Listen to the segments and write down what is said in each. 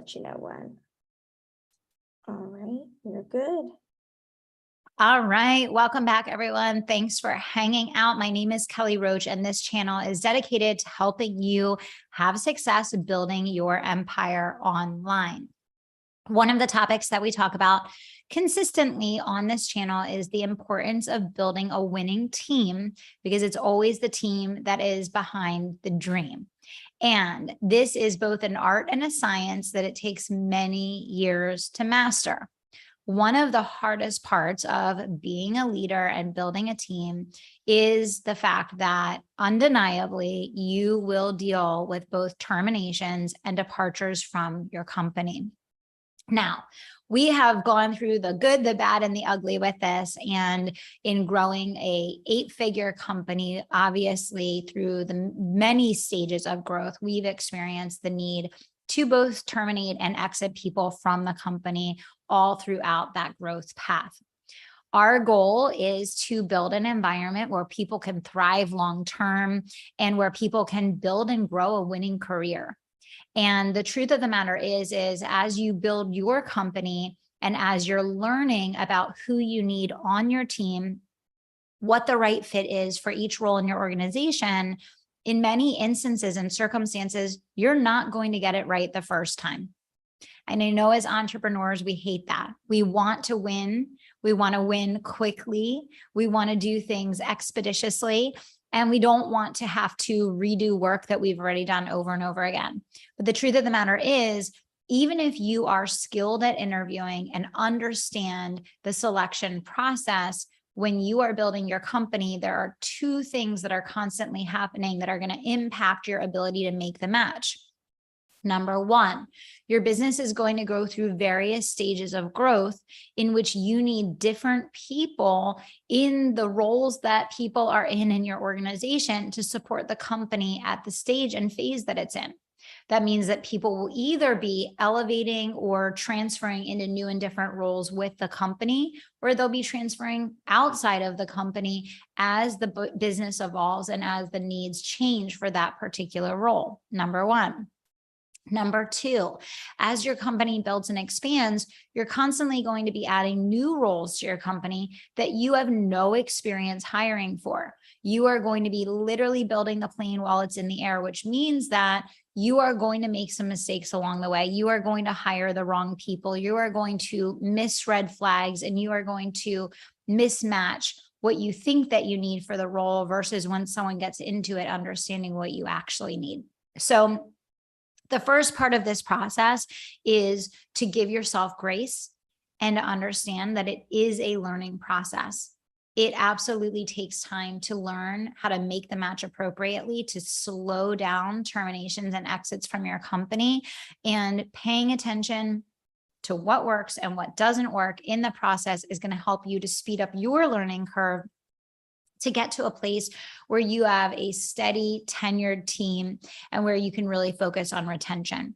let you know when. All right, you're good. All right. Welcome back, everyone. Thanks for hanging out. My name is Kelly Roach, and this channel is dedicated to helping you have success building your empire online. One of the topics that we talk about consistently on this channel is the importance of building a winning team, because it's always the team that is behind the dream. And this is both an art and a science that it takes many years to master. One of the hardest parts of being a leader and building a team is the fact that undeniably you will deal with both terminations and departures from your company. Now, we have gone through the good, the bad, and the ugly with this. And in growing a 8-figure company, obviously through the many stages of growth, we've experienced the need to both terminate and exit people from the company all throughout that growth path. Our goal is to build an environment where people can thrive long-term and where people can build and grow a winning career. And the truth of the matter is as you build your company and as you're learning about who you need on your team, what the right fit is for each role in your organization, in many instances and circumstances, you're not going to get it right the first time. And I know as entrepreneurs, we hate that. We want to win. We want to win quickly. We want to do things expeditiously. And we don't want to have to redo work that we've already done over and over again. But the truth of the matter is, even if you are skilled at interviewing and understand the selection process, when you are building your company, there are 2 things that are constantly happening that are going to impact your ability to make the match. Number 1, your business is going to go through various stages of growth in which you need different people in the roles that people are in your organization to support the company at the stage and phase that it's in. That means that people will either be elevating or transferring into new and different roles with the company, or they'll be transferring outside of the company as the business evolves and as the needs change for that particular role. Number 1. Number 2, as your company builds and expands, you're constantly going to be adding new roles to your company that you have no experience hiring for. You are going to be literally building the plane while it's in the air, which means that you are going to make some mistakes along the way. You are going to hire the wrong people. You are going to miss red flags, and you are going to mismatch what you think that you need for the role versus when someone gets into it, understanding what you actually need. So the first part of this process is to give yourself grace and to understand that it is a learning process. It absolutely takes time to learn how to make the match appropriately, to slow down terminations and exits from your company, and paying attention to what works and what doesn't work in the process is going to help you to speed up your learning curve to get to a place where you have a steady, tenured team and where you can really focus on retention.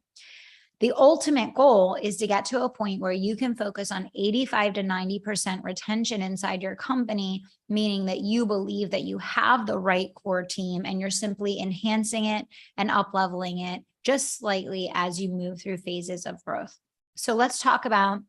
The ultimate goal is to get to a point where you can focus on 85 to 90% retention inside your company, meaning that you believe that you have the right core team and you're simply enhancing it and up-leveling it just slightly as you move through phases of growth. So let's talk about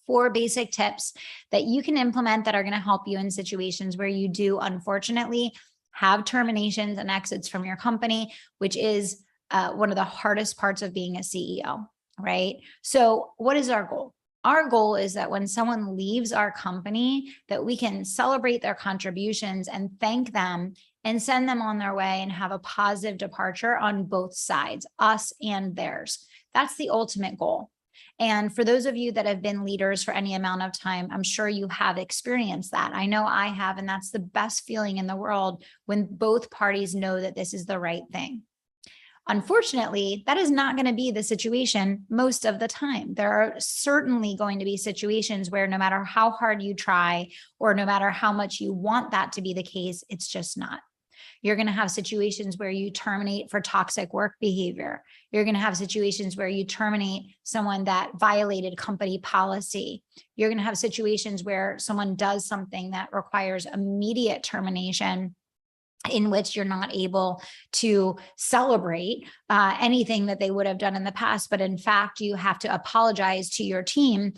4 basic tips that you can implement that are going to help you in situations where you do, unfortunately, have terminations and exits from your company, which is one of the hardest parts of being a CEO, right? So what is our goal? Our goal is that when someone leaves our company, that we can celebrate their contributions and thank them and send them on their way and have a positive departure on both sides, us and theirs. That's the ultimate goal. And for those of you that have been leaders for any amount of time, I'm sure you have experienced that. I know I have, and that's the best feeling in the world when both parties know that this is the right thing. Unfortunately, that is not going to be the situation most of the time. There are certainly going to be situations where no matter how hard you try, or no matter how much you want that to be the case, it's just not. You're going to have situations where you terminate for toxic work behavior. You're going to have situations where you terminate someone that violated company policy. You're going to have situations where someone does something that requires immediate termination. in which you're not able to celebrate anything that they would have done in the past, but in fact, you have to apologize to your team,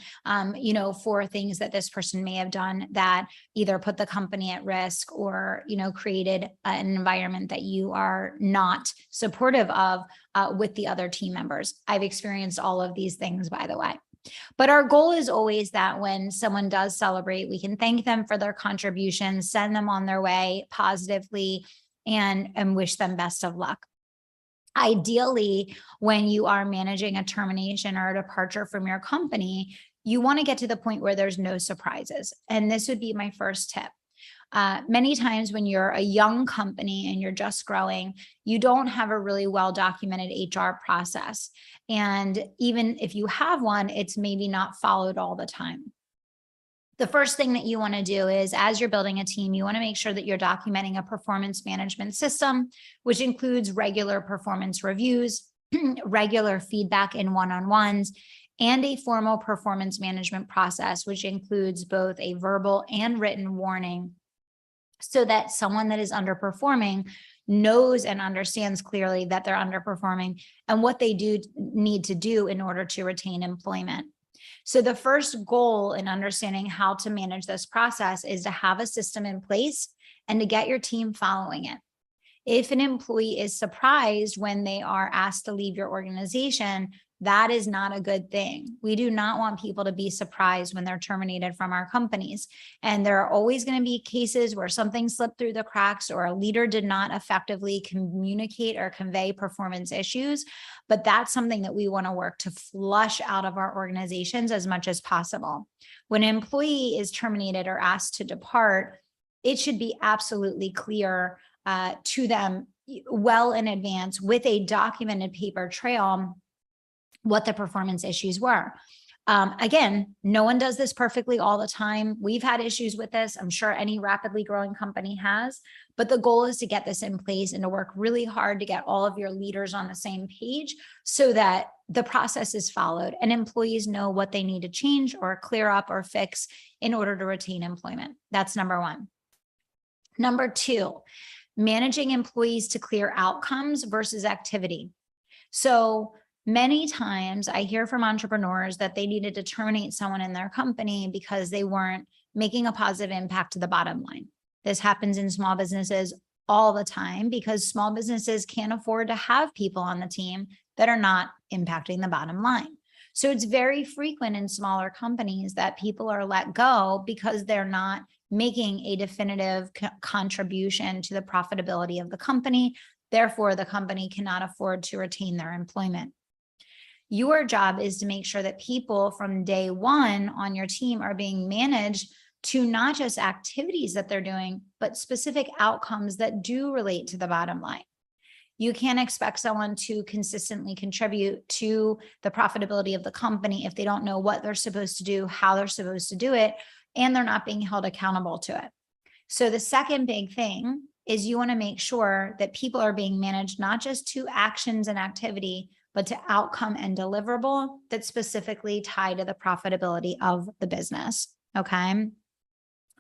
for things that this person may have done that either put the company at risk or, created an environment that you are not supportive of with the other team members. I've experienced all of these things, by the way. But our goal is always that when someone does celebrate, we can thank them for their contributions, send them on their way positively, and wish them best of luck. Ideally, when you are managing a termination or a departure from your company, you want to get to the point where there's no surprises. And this would be my first tip. Many times when you're a young company and you're just growing, you don't have a really well documented HR process. And even if you have one, it's maybe not followed all the time. The first thing that you want to do is, as you're building a team, you want to make sure that you're documenting a performance management system, which includes regular performance reviews, regular feedback in one-on-ones, and a formal performance management process, which includes both a verbal and written warning, so that someone that is underperforming knows and understands clearly that they're underperforming and what they do need to do in order to retain employment. So the first goal in understanding how to manage this process is to have a system in place and to get your team following it. If an employee is surprised when they are asked to leave your organization, that is not a good thing. We do not want people to be surprised when they're terminated from our companies. And there are always going to be cases where something slipped through the cracks or a leader did not effectively communicate or convey performance issues. But that's something that we want to work to flush out of our organizations as much as possible. When an employee is terminated or asked to depart, it should be absolutely clear to them well in advance with a documented paper trail what the performance issues were. Again, no one does this perfectly all the time. We've had issues with this. I'm sure any rapidly growing company has, but the goal is to get this in place and to work really hard to get all of your leaders on the same page so that the process is followed and employees know what they need to change or clear up or fix in order to retain employment. That's number one. Number two, managing employees to clear outcomes versus activity. So many times I hear from entrepreneurs that they needed to terminate someone in their company because they weren't making a positive impact to the bottom line. This happens in small businesses all the time because small businesses can't afford to have people on the team that are not impacting the bottom line. So it's very frequent in smaller companies that people are let go because they're not making a definitive contribution to the profitability of the company. Therefore, the company cannot afford to retain their employment. Your job is to make sure that people from day one on your team are being managed to not just activities that they're doing, but specific outcomes that do relate to the bottom line. You can't expect someone to consistently contribute to the profitability of the company if they don't know what they're supposed to do, how they're supposed to do it, and they're not being held accountable to it. So the second big thing is you want to make sure that people are being managed not just to actions and activity, but to outcome and deliverable that's specifically tied to the profitability of the business. Okay.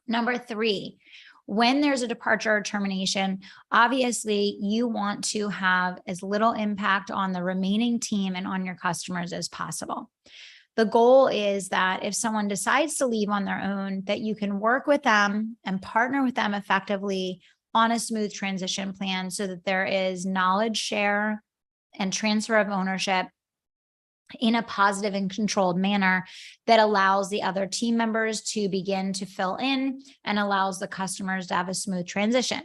Number three, when there's a departure or termination, obviously you want to have as little impact on the remaining team and on your customers as possible. The goal is that if someone decides to leave on their own, that you can work with them and partner with them effectively on a smooth transition plan so that there is knowledge share and transfer of ownership in a positive and controlled manner that allows the other team members to begin to fill in and allows the customers to have a smooth transition.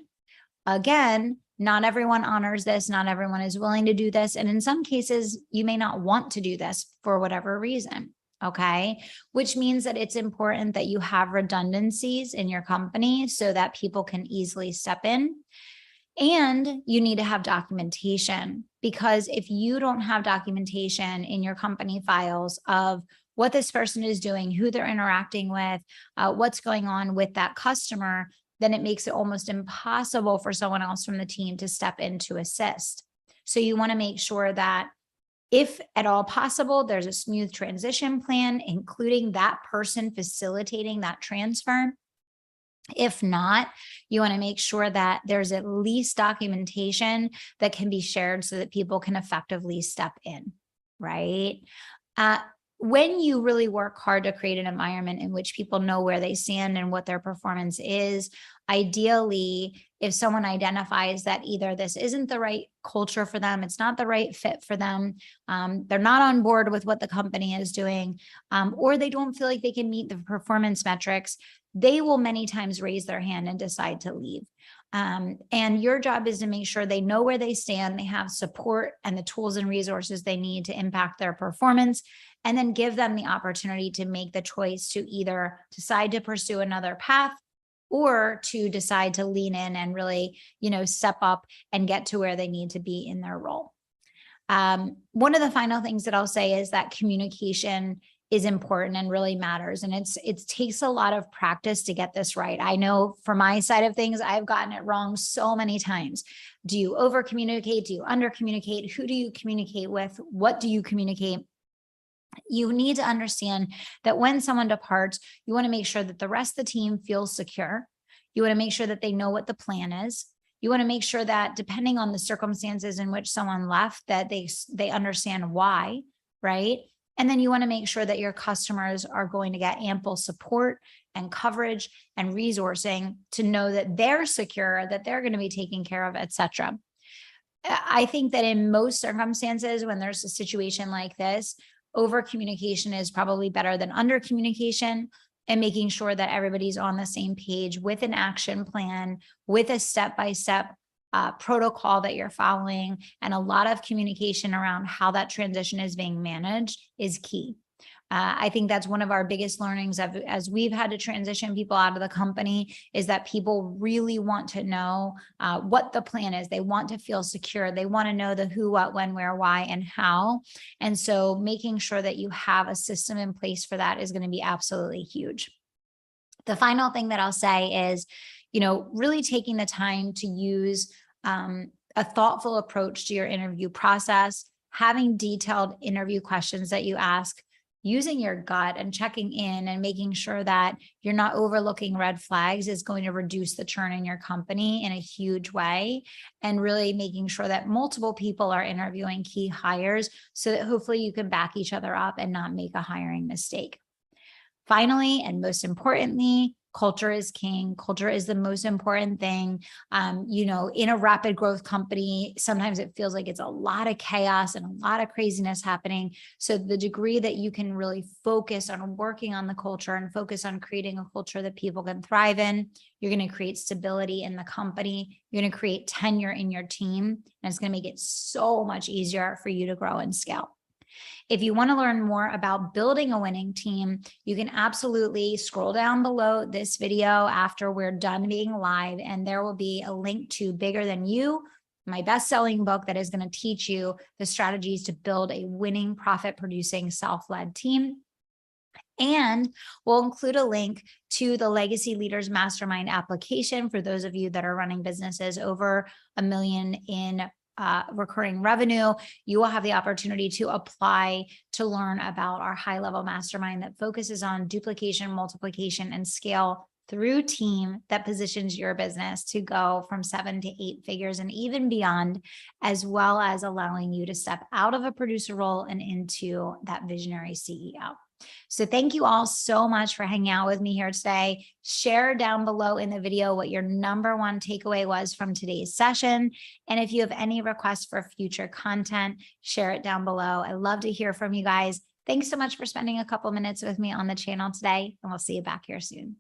Again, not everyone honors this. Not everyone is willing to do this. And in some cases, you may not want to do this for whatever reason. Okay. Which means that it's important that you have redundancies in your company so that people can easily step in. And you need to have documentation, because if you don't have documentation in your company files of what this person is doing, who they're interacting with, what's going on with that customer, then it makes it almost impossible for someone else from the team to step in to assist. So you want to make sure that if at all possible, there's a smooth transition plan, including that person facilitating that transfer. If not, you want to make sure that there's at least documentation that can be shared so that people can effectively step in, right? Uh, when you really work hard to create an environment in which people know where they stand and what their performance is, ideally, if someone identifies that either this isn't the right culture for them, it's not the right fit for them, they're not on board with what the company is doing, or they don't feel like they can meet the performance metrics, they will many times raise their hand and decide to leave. And your job is to make sure they know where they stand, they have support and the tools and resources they need to impact their performance, and then give them the opportunity to make the choice to either decide to pursue another path or to decide to lean in and really, step up and get to where they need to be in their role. One of the final things that I'll say is that communication is important and really matters. And it takes a lot of practice to get this right. I know for my side of things, I've gotten it wrong so many times. Do you over communicate? Do you under communicate? Who do you communicate with? What do you communicate? You need to understand that when someone departs, you want to make sure that the rest of the team feels secure. You want to make sure that they know what the plan is. You want to make sure that depending on the circumstances in which someone left, that they understand why, right? And then you want to make sure that your customers are going to get ample support and coverage and resourcing to know that they're secure, that they're going to be taken care of, et cetera. I think that in most circumstances, when there's a situation like this, over communication is probably better than under communication, and making sure that everybody's on the same page with an action plan, with a step-by-step protocol that you're following, and a lot of communication around how that transition is being managed is key. I think that's one of our biggest learnings as we've had to transition people out of the company, is that people really want to know what the plan is. They want to feel secure. They want to know the who, what, when, where, why, and how. And so making sure that you have a system in place for that is going to be absolutely huge. The final thing that I'll say is, really taking the time to use a thoughtful approach to your interview process, having detailed interview questions that you ask, using your gut and checking in and making sure that you're not overlooking red flags is going to reduce the churn in your company in a huge way. And really making sure that multiple people are interviewing key hires so that hopefully you can back each other up and not make a hiring mistake. Finally, and most importantly, culture is king. Culture is the most important thing. In a rapid growth company, sometimes it feels like it's a lot of chaos and a lot of craziness happening. So the degree that you can really focus on working on the culture and focus on creating a culture that people can thrive in, you're going to create stability in the company. You're going to create tenure in your team, and it's going to make it so much easier for you to grow and scale. If you want to learn more about building a winning team, you can absolutely scroll down below this video after we're done being live, and there will be a link to Bigger Than You, my best-selling book that is going to teach you the strategies to build a winning, profit-producing, self-led team. And we'll include a link to the Legacy Leaders Mastermind application for those of you that are running businesses over $1 million in recurring revenue. You will have the opportunity to apply to learn about our high-level mastermind that focuses on duplication, multiplication, and scale through team that positions your business to go from 7 to 8 figures and even beyond, as well as allowing you to step out of a producer role and into that visionary CEO. So thank you all so much for hanging out with me here today. Share down below in the video what your number one takeaway was from today's session. And if you have any requests for future content, share it down below. I love to hear from you guys. Thanks so much for spending a couple minutes with me on the channel today, and we'll see you back here soon.